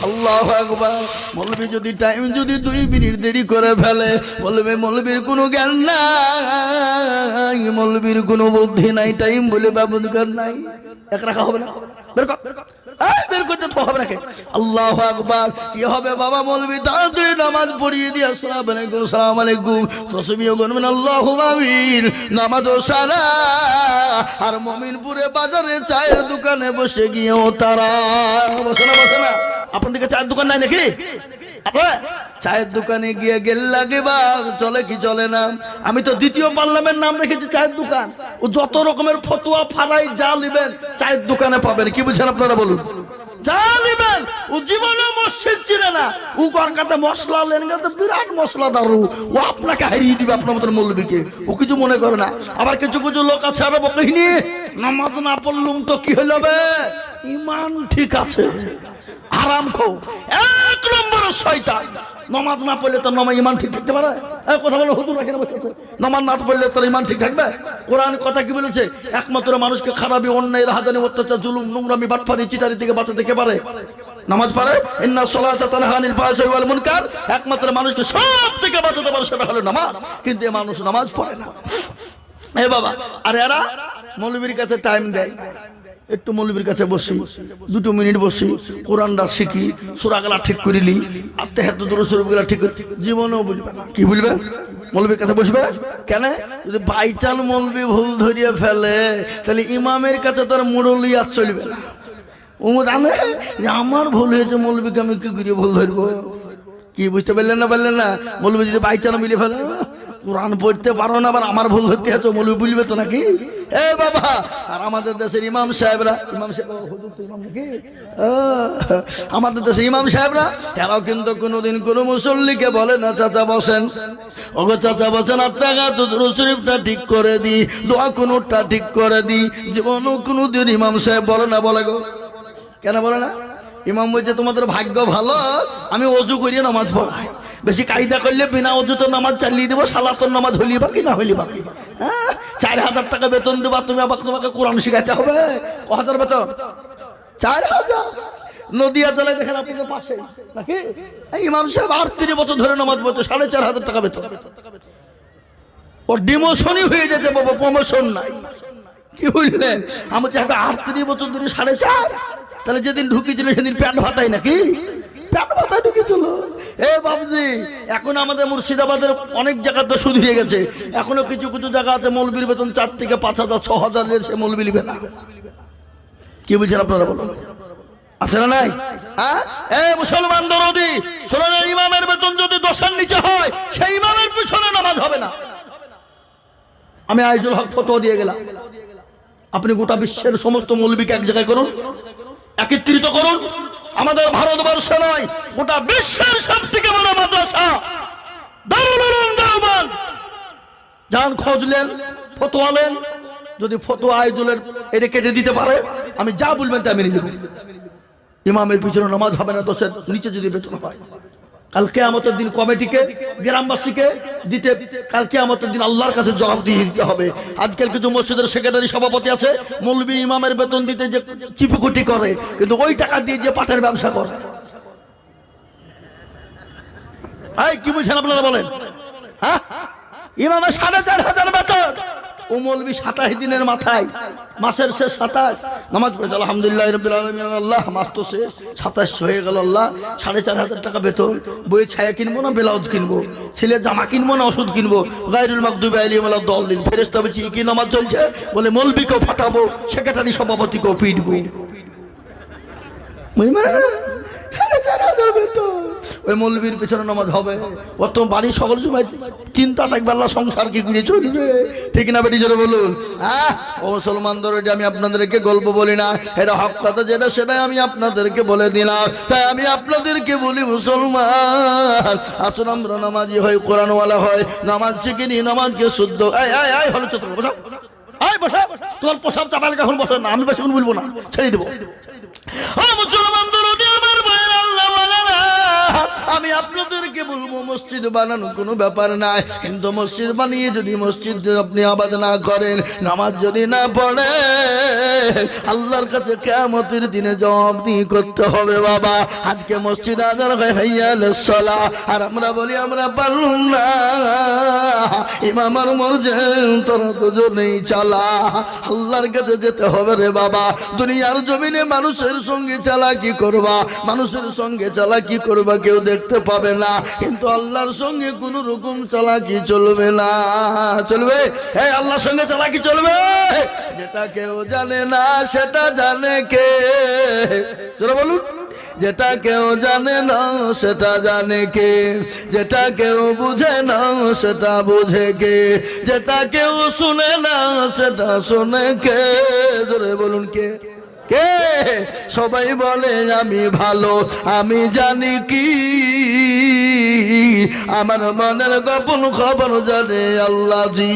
আল্লাহু আকবার। মৌলবী যদি টাইম যদি 2 মিনিট দেরি করে ফেলে বলবে মৌলবীর কোনো জ্ঞান নাই, মৌলবীর কোনো বুদ্ধি নাই, টাইম বলে ব্যবহার নাই। এক রাখা হবে না, বের কর বের করতে তো হবে নাকি? আল্লাহু আকবার। কি হবে বাবা মৌলবী তাড়াতাড়ি নামাজ পড়িয়ে দিয়ে আসসালামু আলাইকুম আসসালামু আলাইকুম তসবিহ গুনবেন আল্লাহু আমিন নামাজ ও সালাম। আর মমিনপুরে বাজারে চায়ের দোকানে বসে গিয়েও তারা বসে না আপনার দিকে চায়ের দোকান নাই নাকি? আচ্ছা চায়ের দোকানে গিয়ে গেল লাগে বা চলে কি চলে না? আমি তো দ্বিতীয় পার্লামেন্ট নাম রেখেছি চায়ের দোকান। ও যত রকমের ফতোয়া ফারাই যা নেবেন চায়ের দোকানে পাবেন। কি বুঝছেন আপনারা বলুন? যা নেবেন ও জীবনে মসজিদ চিনে না, ও কলকাতা মশলা লেনগাতে বিরাট মশলাদার, ও আপনাকে হারিয়ে দিবে আপনার মতন মৌলবীকে। ও কিছু মনে করে না। আবার কিছু কিছু লোক আছে আরো বকিনি নামাজ না পড়লুম তো কি হইল বে, ইমান ঠিক আছে হারাম খো এক নম্বর শয়তান। নামাজ না পড়লে তোর ইমান ঠিক থাকতে পারে? কথা বলো হুজুর এখানে বসে আছে, নামাজ না পড়লে তোর ইমান ঠিক থাকবে? কোরআন কথা কি বলেছে? একমাত্র মানুষকে খারাপি অন্যায় রাহাজানি অত্যাচার জুলুম নোংরামি বাটপারি চিটারি থেকে বাঁচাতে কে পারে? নামাজ পারে। ইন্না সলাতা তানহা আনিল ফাহশাই ওয়াল মুনকার। একমাত্র মানুষকে সব থেকে বাঁচাতে পারে সেটা হলো নামাজ। কিন্তু এই মানুষ নামাজ পড়ে না। এ বাবা আর এরা মৌলবীর কাছে টাইম দেয়, একটু মৌলবীর কাছে বসি 2 মিনিট বসি কোরআনটা শিখি সূরাগুলা ঠিক করিলি আত্মাহাত শরীফগুলা ঠিক করি, জীবনেও বুঝবে না। কি বলবে? মৌলবীর কাছে বসবে কেন? যদি বাইচাল মৌলবী ভুল ধরিয়ে ফেলে তাহলে ইমামের কাছে তার মুরলি আর চলবে না। ও জানে যে আমার ভুল হয়েছে, মৌলবীকে আমি কি করিয়ে ভুল ধরবো? কি বুঝতে পারলেন না? মৌলবী যদি বাইচাল মিলে ফেলে কোরআন পড়তে পারো না আবার আমার ভুল ধরতে আছো, মৌলবী বলবে তো নাকি? এ বাবা আর আমাদের দেশের ইমাম সাহেবরা হুজুর তো ইমাম নাকি? আমাদের দেশের ইমাম সাহেবরা এরাও কিন্তু কোনোদিন কোনো মুসল্লিকে বলে না চাচা বসেন, ওগো চাচা বসেন আপনাকে দুরূদ শরীফটা ঠিক করে দি, দোয়া কোনটা ঠিক করে দি। জীবনও কোনোদিন ইমাম সাহেব বলে না। বলে গো কেন বলে না? ইমাম বলছে তোমাদের ভাগ্য ভালো আমি অজু করিয়ে নামাজ পড়াই, বেশি কায়দা করলে বিনা অজুতে নামাজ চালিয়ে দেবো, সালাতের নামাজ হলি বাকি না হলি বাকি। 4000 টাকা বেতন দেবা তুমি, আবার তোমাকে কোরআন শিখাইতে হবে। 1000 বেতন 4000 নদিয়া জেলায় দেখেন আপনাদের পাশে নাকি? ইমাম সাহেব 38 বছর ধরে নামাজ পড়তে 4500 টাকা বেতন। ওর ডিমোশনই হয়ে যেতে বাবা, প্রমোশন নাই। কি বললেন? আমি যে 38 বছর ধরে 4.5, তাহলে যেদিন ঢুকিয়েছিল সেদিন প্যান্ট ভাতাই নাকি? প্যান্ট ভাতাই ঢুকিয়েছিল। এ বাবজি এখন আমাদের মুর্শিদাবাদের অনেক জায়গাতে সুধরে গেছে, এখনো কিছু কিছু জায়গা আছে মৌলবীর বেতন 4 থেকে 5000 6000 সে মৌলবী নিবে না। কি বুঝছেন আপনারা বলুন? আছে না নাই? মুসলমান দরদি শোনেন, ইমামের বেতন যদি 10-এর নিচে হয় সেই ইমামের পিছনে নামাজ হবে না। আমি আইজুল হক ফতোয়া দিয়ে গেলাম, আপনি গোটা বিশ্বের সমস্ত মৌলবীকে এক জায়গায় করুন, একত্রিত করুন। আমাদের ভারতবর্ষ নয় গোটা বিশ্বের সব থেকে বড় মাদ্রাসা দারুল উলুম দেওবন্দ। যান খোঁজলেন ফতোয়ালেন, যদি ফতোয়া আইজুলের এটা কেটে দিতে পারে আমি যা বলবেন তা মেনে নেব। ইমামের পিছনে নামাজ হবে না 10-এর নিচে যদি বেতন হয়। কাল কিয়ামতের দিন কমিটিকে গ্রামবাসীকে দিতে, কাল কিয়ামতের দিন আল্লাহর কাছে জবাবদিহি দিতে হবে। আজকাল কিছু মসজিদের সেক্রেটারি সভাপতি আছে মৌলবী ইমামের বেতন দিতে যে চিপুকুটি করে, কিন্তু ওই টাকা দিয়ে যে পাটের ব্যবসা করে। কি বুঝছেন আপনারা বলেন? হ্যাঁ ইমামের 4500 বেতন, ও মৌলবী 27 দিনের মাথায় মাসের শেষ 27 নামাজ পড়েছে আলহামদুলিল্লাহ রাব্বিল আলামিন। আল্লাহ মাস তো শেষ 27 হয়ে গেল, আল্লাহ 4500 টাকা বেতন। বইয়ে ছায়া কিনবো না ব্লাউজ কিনবো, ছেলে জামা কিনবো না ওষুধ কিনবো? গায়রুল মাগদুবি আলাইহিম ওয়ালাদ-দাল্লিন। ফেরেশতা বলছে কি নামাজ চলছে? বলে মৌলবীকেও ফাটাবো, সেক্রেটারি সভাপতিকেও পিটবো। ওই মৌলবীর পেছনে নামাজ হবে? অত বাড়ির সকল সময় চিন্তা থাকবে আল্লাহ সংসার কি করে চলবে, ঠিক না বেটি? জোরে বলুন। ও মুসলমান দরদি আমি আপনাদেরকে গল্প বলি না, এটা হক কথা যেটা সেটাই আমি আপনাদেরকে বলে দিলাম। তাই আমি আপনাদেরকে বলি মুসলমান আসুন আমরা নামাজি হয়, কোরআনওয়ালা হয়, নামাজ শিখে নি, নামাজকে শুদ্ধ হলো চতুর বসা বসা তোমার পোশাক চাপালে কখন বসে না, আমি বেশি বলবো না, ছেড়ে দেবো। মুসলমান দরদি আমার ভাইয়ের আল্লাহ আমি আপনাদেরকে বলবো মসজিদ বানানো কোনো ব্যাপার নাই, কিন্তু মসজিদ বানিয়ে যদি মসজিদ আপনি আবাদ না করেন, নামাজ যদি না পড়ে, আল্লাহর কাছে কিয়ামতের দিনে জবাবদিহি করতে হবে। বাবা আজকে মসজিদ আযান হয় হাইয়া আলাস সালাহ, আর আমরা বলি আমরা পারলাম না, ইমাম আর মুয়াজ্জিন তোরা দুজনেই চালা। আল্লাহর কাছে যেতে হবে রে বাবা। দুনিয়ার জমিনে মানুষের সঙ্গে চালাকি করবা, মানুষের সঙ্গে চালাকি করবা, কেউ দেখতে পাবে না, কিন্তু আল্লাহর সঙ্গে কোন রকম চালাকি চলবে না। চলবে? এই আল্লাহর সঙ্গে চালাকি চলবে? যেটা কেউ জানে না সেটা জানে কে? জোরে বলুন। যেটা কেউ জানে না সেটা জানে কে? যেটা কেউ বুঝে না সেটা বুঝে কে? যেটা কেউ শুনে না সেটা শুনে কে? জোরে বলুন কে? কে? সবাই বলে আমি ভালো, আমি জানি কি, আমার মনের গোপন খবর জানে আল্লাহ জি।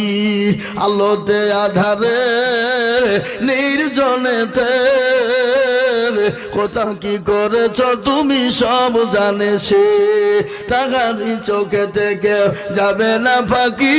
আলোতে আধারে নির্জনেতে কোথা কি করেছ তুমি সব জানে সে, তাহারি চোখে থেকে যাবে না ফাঁকি,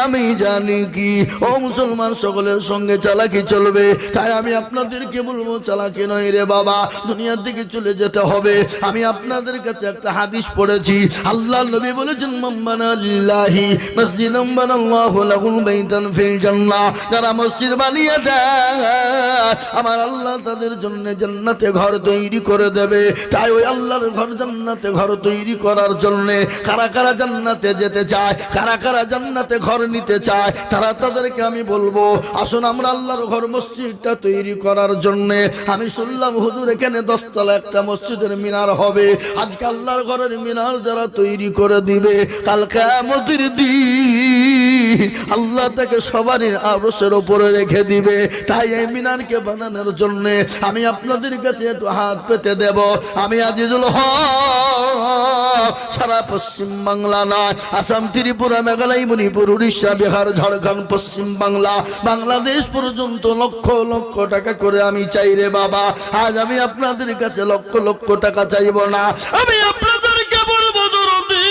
আমি জানি কি। ও মুসলমান, সকলের সঙ্গে চালাকি চলবে, তাই আমি আপনাদেরকে বলবো চালাকি নয় রে বাবা, দুনিয়ার দিকে চলে যেতে হবে। আমি আপনাদের কাছে একটা হাদিস পড়েছি, আল্লাহ নবী বলেছেন মান বানা লিল্লাহি মসজিদান বানাল্লাহু লাহু বাইতান ফিল জান্নাহ, যারা মসজিদ বানিয়ে দেয় আমার আল্লাহ তাদের জন্য জান্নাতে ঘর তৈরি করে দেবে। তাই ওই আল্লাহর ঘর জান্নাতে ঘর তৈরি করার জন্য কারা কারা জান্নাতে যেতে চায়, কারা কারা জান্নাতে ঘর নিতে চায়, তারা তাদেরকে আমি বলবো আসুন আমরা আল্লাহর ঘর মসজিদটা তৈরি করার জন্য। আমি শুনলাম হুজুর এখানে 10 তলা একটা মসজিদের মিনার হবে। আজকে আল্লাহর ঘরের মিনার যারা তৈরি করে দিবে, কাল কিয়ামতের দিন আল্লাহ তাকে সবারই আরশের উপরে রেখে দিবে। তাই এই মিনারকে বানানোর জন্য আমি আপনাদের কাছে একটু হাত পেতে দেব। আমি আজিজুল হক সারা পশ্চিম বাংলা নয়, আসাম, ত্রিপুরা, মেঘালয়, মণিপুর, উড়িষ্যা, বিহার, ঝাড়খণ্ড, পশ্চিম বাংলা, বাংলাদেশ পর্যন্ত লক্ষ লক্ষ টাকা করে আমি চাই রে বাবা। আজ আমি আপনাদের কাছে লক্ষ লক্ষ টাকা চাইব না, আমি আপনাদেরকে বলবো জরুরি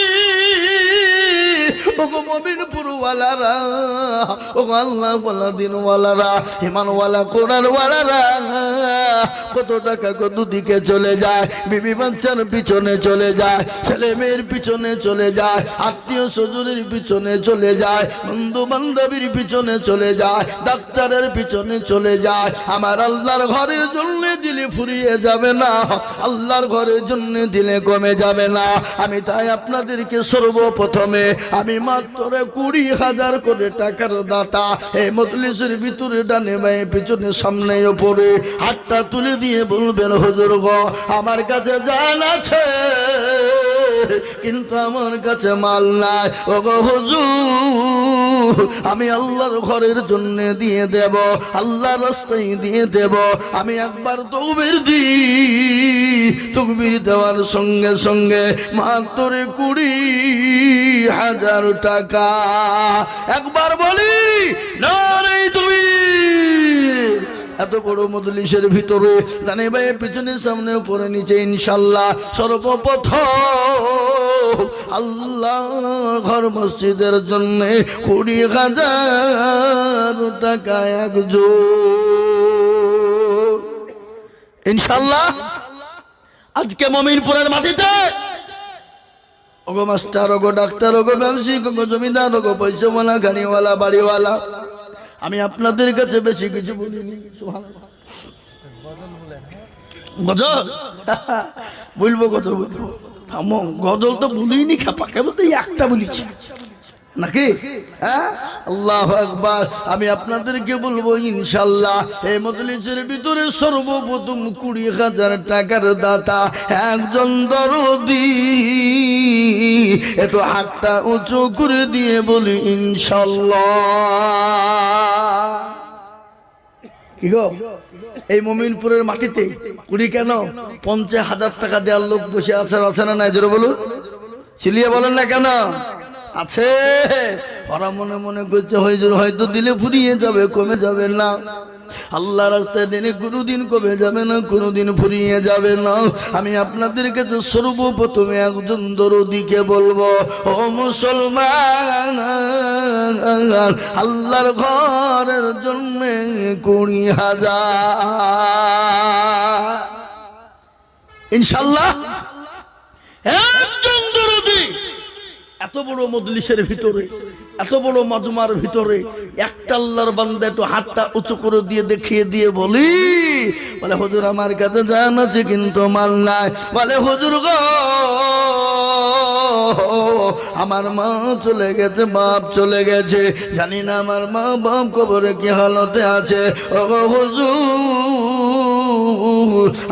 ওগো মুমিনপুর ওয়ালারা, ওগো আল্লাহ ওয়ালা দিন ওয়ালারা, ইমান ওয়ালা, কোরআন ওয়ালারা, কত টাকা কত দিকে চলে যায়, বিবি বাচ্চার পিছনে চলে যায়, ছেলে মেয়ের পিছনে চলে যায়, আত্মীয় স্বজনের পিছনে চলে যায়, বন্ধু বান্ধবীর পিছনে চলে যায়, ডাক্তারের পিছনে চলে যায়। আমার আল্লাহর ঘরের জন্য দিলে ফুরিয়ে যাবে না, আল্লাহর ঘরের জন্য দিলে কমে যাবে না। আমি তাই আপনাদেরকে সর্বপ্রথমে আমি মাত্র 20,000 করে টাকার দাতা এই মজলিসের ভিতরে ডানে বাঁয়ে পিছনে সামনে উপরে হাতটা তুলে দিয়ে বলবেন হুজুর গো আমার কাছে জান আছে কিন্তু আমার কাছে মাল নাই, ওগো হুজুর আমি আল্লাহর ঘরের জন্য দিয়ে দেব, আল্লাহর রাস্তায় দিয়ে দেব। আমি একবার তকবীর দেওয়ার সঙ্গে সঙ্গে মাত্র 20,000 টাকা। একবার বলি নারে তাকবীর। এত বড় মজলিসের ভিতরে ডানে বাঁয়ে পিছনে সামনে উপরে নিচে ইনশাআল্লাহ সর্বপ্রথম আল্লাহর ঘর মসজিদের জন্য 20,000 টাকা একজন ইনশাআল্লাহ আজকে মমিনপুরের মাটিতে। ওগো মাস্টার, ওগো ডাক্তার, ওগো ব্যবসায়িক, ওগো জমিদার, ওগো পয়সাওয়ালা, গাড়িওয়ালা, বাড়িওয়ালা, আমি আপনাদের কাছে বেশি কিছু বলিনি। গজল বলবো, কত বলবো, থামো। গজল তো বলিনি, খেপাকে বলতে একটা বলেছি নাকি? হ্যাঁ, আল্লাহু আকবার। আমি আপনাদেরকে বলবো ইনশাআল্লাহ এই মজলিসের ভিতরে সর্বপ্রথম 20,000 টাকার দাতা একজন দরদি। একটু হাতটা উঁচু করে দিয়ে বলি ইনশাআল্লাহ। কি গো, এই মমিনপুরের মাটিতে 20 কেন 50,000 টাকা দেওয়ার লোক বসে আছে, আছে না নাই? জোরে বলুন, চিলিয়ে বলেন না কেন? আছে। ওরা মনে মনে করছে হয়তো দিলে ফুরিয়ে যাবে, কমে যাবে না। আল্লাহ রাস্তায় দিনে কোনোদিন কমে যাবে না, কোনোদিন ফুরিয়ে যাবে না। আমি আপনাদেরকে তো সর্বপ্রথমে একজন দরদীকে বলবো, ও মুসলমান, আল্লাহর ঘরের জন্য 20,000 ইনশাআল্লাহ একজন দরদী। এত বড় মজলিসের ভিতরে, এত বড় মাজমার ভিতরে একটা আল্লাহর বান্দা একটু হাতটা উঁচু করে দিয়ে দেখিয়ে দিয়ে বলি, বলে হুজুর আমার কাছে জান আছে কিন্তু মাল নাই। বলে হুজুর গো, আমার মা চলে গেছে, বাপ চলে গেছে, জানি না আমার মা বাপ কবরে কি হালতে আছে। ও গো হুজুর,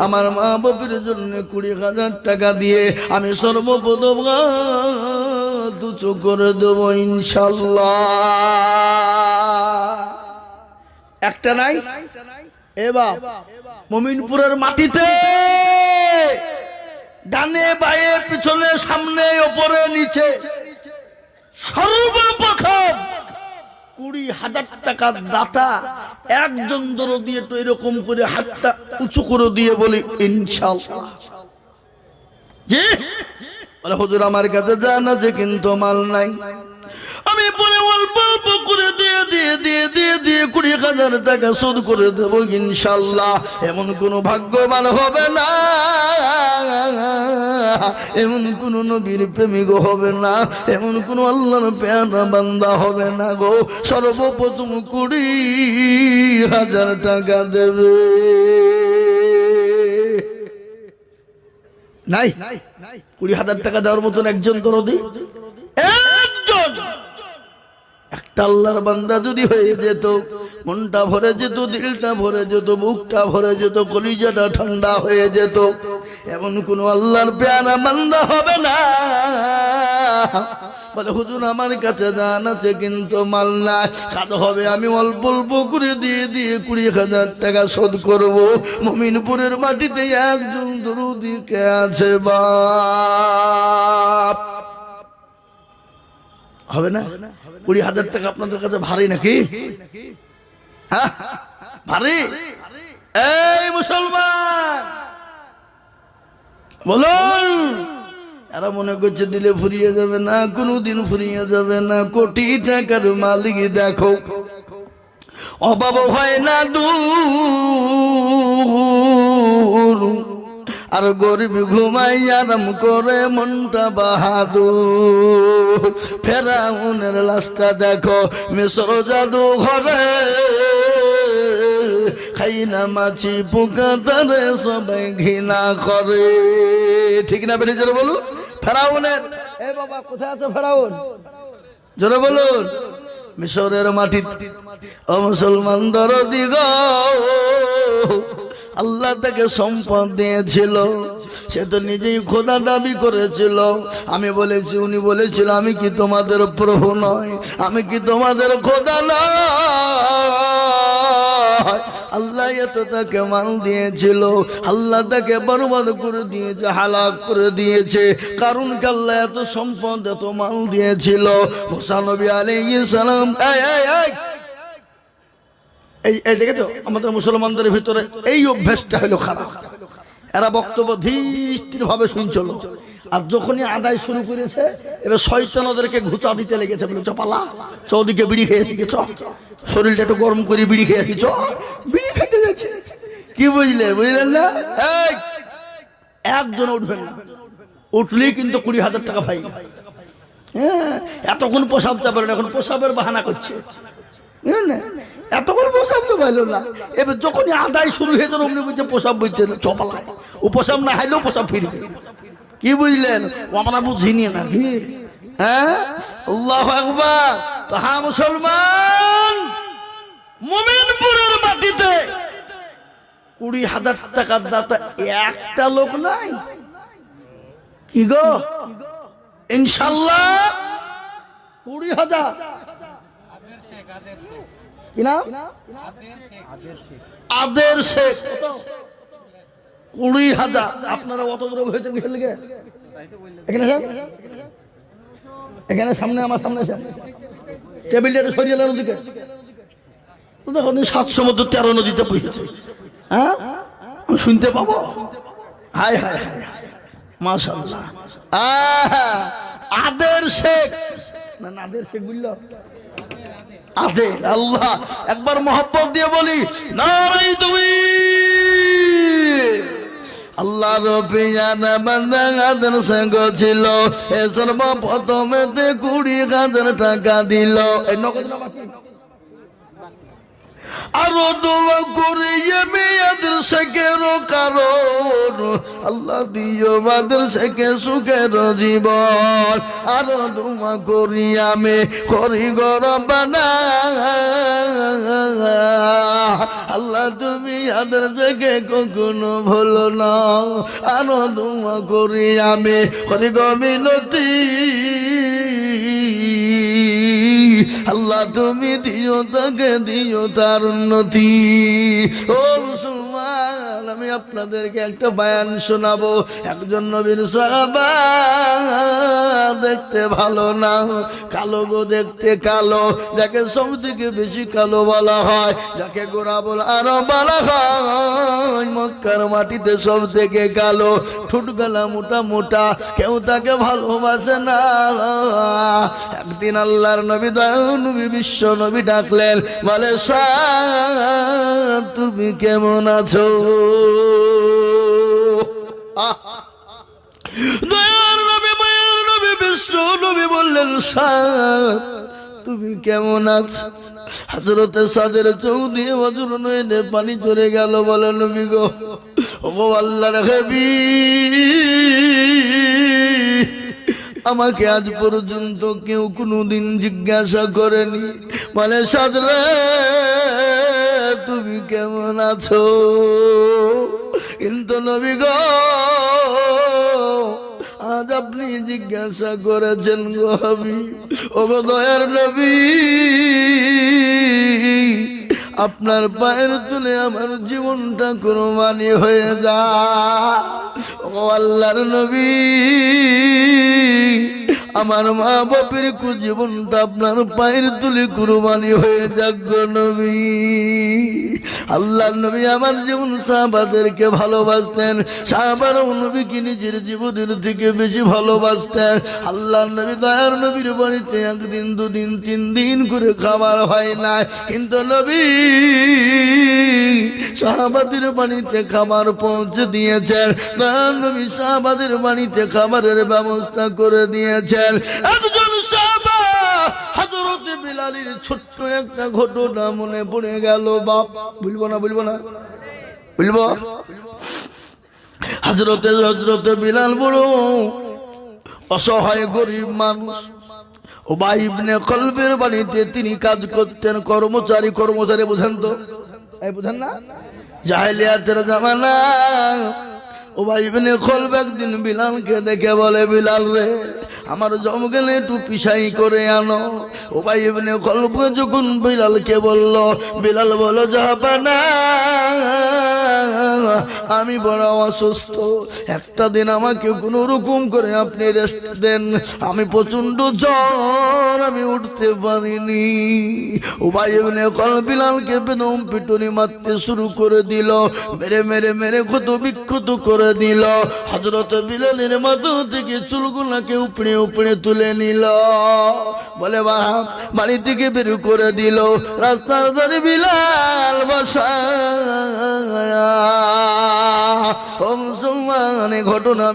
আমার মা বাপের জন্য 20,000 টাকা দিয়ে আমি সর্বপ্রথম দুচো করে দেবো ইনশাল্লাহ। একটা নাই এবার মমিনপুরের মাটিতে ডানে বায়ে পিছনে সামনে ওপরে নিচে সর্বপ্রথম 20,000 টাকা দাতা একজন দরদী তো এরকম করে হাতটা উঁচু করে দিয়ে বলি ইনশাআল্লাহ। জি বলে হুজুর আমার কাছে জান আছে কিন্তু মাল নাই। আমি পরে অল্প অল্প করে দিয়ে দিয়ে দিয়ে দিয়ে দিয়ে 20,000 টাকা শোধ করে দেবো ইনশাআল্লাহ। এমন কোনো ভাগ্যবান হবে না, এমন কোন নবীর প্রেমিক হবে না, এমন কোন আল্লাহর পেয়ারা বান্দা হবে না গো, সর্বপ্রথম 20,000 টাকা দেবে। নাই 20,000 টাকা দেওয়ার মতন একজন দরদী, একজন একটা আল্লাহর বান্দা যদি হয়ে যেত, মনটা ভরে যেত, দিলটা ভরে যেত, বুকটা ভরে যেত, কলিজাটা ঠান্ডা হয়ে যেত। এমন কোন আল্লাহর পেয়ারা বান্দা হবে না। বলে হুজুর আমার কাছে জান আছে কিন্তু মাল নাই, কাজ হবে আমি অল্প অল্প করে দিয়ে দিয়ে 20,000 টাকা শোধ করব। মুমিনপুরের মাটিতে একজন দরদী কে আছে বাপ? হবে না? 20,000 টাকা আপনাদের কাছে ভারী নাকি? হ্যাঁ ভারী? এই মুসলমান বলুন, এরা মনে করছে দিলে ফুরিয়ে যাবে না, কোনোদিন ফুরিয়ে যাবে না। কোটি টাকার মালিক দেখো, অভাব হয় না দূর, আর গরিব ঘুমাই আরাম করে মনটা বাহাদুর। ফেরাউনের লাশটা দেখো মিশর জাদু ঘরে, খাই না মাছি পোকা তারে সবাই ঘৃণা করে। ঠিক না বেরিয়ে জোরে বলুন? ফেরাউনের এ বাবা কোথায় আছে ফেরাউন? জোরে বলুন। মিশরের মাটি ও মুসলমান দরদী গো, আল্লাহ তাকে সম্পদ দিয়েছিল, সে তো নিজেই খোদা দাবি করেছিল। আমি বলেছি, উনি বলেছিল আমি কি তোমাদের প্রভু নয়, আমি কি তোমাদের খোদা নয়? আল্লাহ এত তাকে মাল দিয়েছিল, আল্লাহ তাকে বরবাদ করে দিয়েছে, হালাক করে দিয়েছে। কারণ কি আল্লাহ এত সম্পদ এত মাল দিয়েছিল। মুসা নবী আলাইহিস সালাম এই দেখে তো আমাদের মুসলমানদের ভিতরে এই অভ্যাসটা হলো খারাপ। এরা বক্তব্য ধীর ভাবে শুনছিল, আর যখনই আদায় শুরু করেছে এবার শয়তান ওদেরকে ঘুচা দিতে লেগেছে। বলে চপালা চৌদিকে বিড়ি খেয়েছি, চ শরীরটা একটু গরম করে বিড়ি খেয়েছি, চ বিড়ি খেতে যাচ্ছে। কি বুঝলেন? বুঝলেন না? একজন উঠবেন না, উঠলেই কিন্তু 20,000 টাকা পাই। হ্যাঁ, এতক্ষণ প্রসাব চাপেন, এখন প্রসাবের বাহানা করছে। এতক্ষণ প্রসাব তো পাইল না, এবার যখনই আদায় শুরু হয়ে যাবে অমনি বুঝছে প্রসাব বুঝছে চপালায়, ও প্রসাব না হাইলেও প্রসাব ফিরবে। কি বুঝলেন? ও আমরা বুঝিনি নাকি? হ্যাঁ, আল্লাহু আকবার। তো হ্যাঁ মুসলমান, মুমিনপুরের মাটিতে 20,000 টাকার দাতা একটা লোক নাই। কি গো ইনশাআল্লাহ 20,000। কি নাম? আদের শেখ। 20,000। আপনারা অত দূরে হয়েছে এখানে, এখানে সামনে, আমার সামনে টেবিলটা সরিয়ে নেন ওদিকে। দেখো 700 মতো 13 নদীতে বইছে। হ্যাঁ আমি শুনতে পাবো? হায় হায় হায় মাশাআল্লাহ। আদের শেখ না নাদের শেখ বুঝলো আদের আল্লাহ একবার মহব্বত দিয়ে বলি নারাই তুমি আল্লাহ রবিয়ানা বান্দা আদের শেখ ছিল এ সর্বপ্রথমেতে 20,000 টাকা দিল। এই নগদ না বাকি আরো দোয়া করি মেয়েদের শেখেরও কারণ আল্লাহ দিও মাদের শেখে সুখের জীবন। আরো দোয়া করি আমি করি গরবানা আল্লাহ তুমি আদের শেখে কখনো ভুলো না। আরো দোয়া করি আমি করি গমিনতি আল্লাহ তুমি দিও তাকে দিও তার উন্নতি। ও মুসলমান আমি আপনাদেরকে একটা বয়ান শোনাবো। একজন নবীর সাহাবা দেখতে ভালো না, কালো গো দেখতে কালো, যাকে সব থেকে বেশি কালো বলা হয়, যাকে গোরা বল আরো বলা হয়, মক্কার মাটিতে সব থেকে কালো, ঠোঁট গলা মোটা মোটা, কেউ তাকে ভালোবাসে না। একদিন আল্লাহর নবী নবী বিশ্ব নবী ডাকলেন, বলে সাহেব তুমি কেমন আছো? দয়ার নবী মায়ের নবী বিশ্ব নবী বললেন সাহেব তুমি কেমন আছো? হযরতে সাদের চৌধুরী হযুর নয়নে পানি ঝরে গেল। বলে নবী গো, ও আল্লাহর হাবিব আমাকে আজ পর্যন্ত কেউ কোনোদিন জিজ্ঞাসা করেনি। বলে সাদরে তুমি কেমন আছো? কিন্তু নবী গো আজ আপনি জিজ্ঞাসা করেছেন গো হাবিব। ও গো দয়ার নবী আপনার পায়ের তুলে আমার জীবনটা কুরবানি হয়ে যায়। ও আল্লাহর নবী আমার মা বাপের জীবনটা আপনার পায়ের তুলে কুরবানি হয়ে যাক গো নবী। আল্লাহর নবী আমার জীবন সাহাবাদেরকে ভালোবাসতেন, সাহাবারাও নবীকে নিজের জীবনের থেকে বেশি ভালোবাসতেন। আল্লাহর নবী দয়ার নবীর বাড়িতে একদিন দুদিন 3 দিন করে খাবার হয় না, কিন্তু নবী সাহাবাদের বাড়িতে খাবার পৌঁছে দিয়েছেন। দয়ার নবী সাহাবাদের বাড়িতে খাবারের ব্যবস্থা করে দিয়েছেন। একজন সাহাবা হযরত বিলালের ছোট্ট একটা ঘটনা মনে পড়ে গেল। বাপ বলবো না বলবো হযরতে বিলাল বড় অসহায় গরিব মানুষ। উবাই ইবনে খলবের বাড়িতে তিনি কাজ করতেন, কর্মচারী বুঝেন তো? এই বুঝেন না? জাহেলিয়াতের জামানা। উবাই ইবনে খলব একদিন বিলালকে ডেকে বলে, বিলাল রে আমার জমগেলে একটু পিসাই করে আনো। উবাই ইবনে খলব যখন বিলালকে বলল, বিলাল বলো জাহাপানা আমি বড় অসুস্থ, একটা দিন আমাকে কোনো রকম করে আপনি রেস্ট দেন, আমি প্রচন্ড জ্বর, আমি উঠতে পারিনি। উবাই ইবনে খলব বিলালকে বেদম পিটুনি মারতে শুরু করে দিল, মেরে মেরে মেরে ক্ষত বিক্ষত করে দিল। হযরত বিলালের মাথা থেকে চুলগুলোকে উপড়ে উপড়ে তুলে নিল, বলে বাড়ি থেকে বের করে দিল। রাস্তার ধারে বিলাল বসা। ও মুসলমান ঘটনা